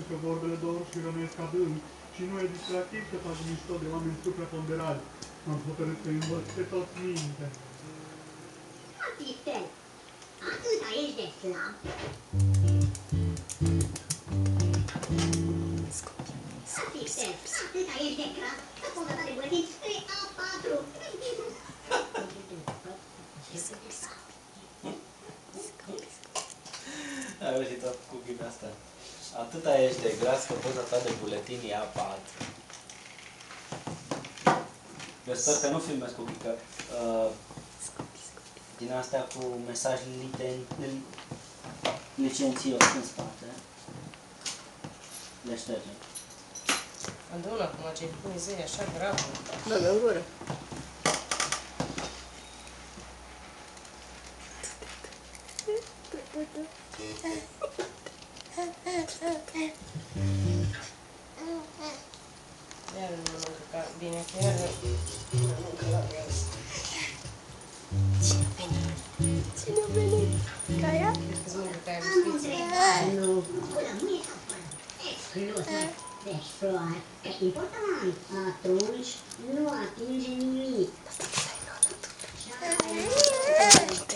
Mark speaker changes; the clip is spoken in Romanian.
Speaker 1: că vorbele dor și rănuiesc adânc și nu e distractiv să faci mișto de oameni supraponderali. M-am hotărât să învăț pe toți minte.
Speaker 2: Asistent, atâta ești de slab. Asistent, atâta ești de gras, că poți da de buletin spre A4.
Speaker 3: Ai auzit tot cu ghina asta. Atâta ești de gras că poza ta de buletin e A4. Eu sper că nu filmez cu Ghica. Din astea cu mesaj licențios în spate. Le ștergem.
Speaker 4: Adună acum ce-i pui zei așa gravă.
Speaker 5: Bă-mi în gură.
Speaker 4: Iar nu mănâncă ca bine, că iar nu mănâncă la gras.
Speaker 5: Cine a venit? Ca ea?
Speaker 4: Crezi că mănâncă ca aia
Speaker 2: Am
Speaker 4: biscuiții?
Speaker 2: întrebat, nu. Până mie sau până? Exclusiv. Deci, probabil că important. Atunci nu atinge nimic. Și asta e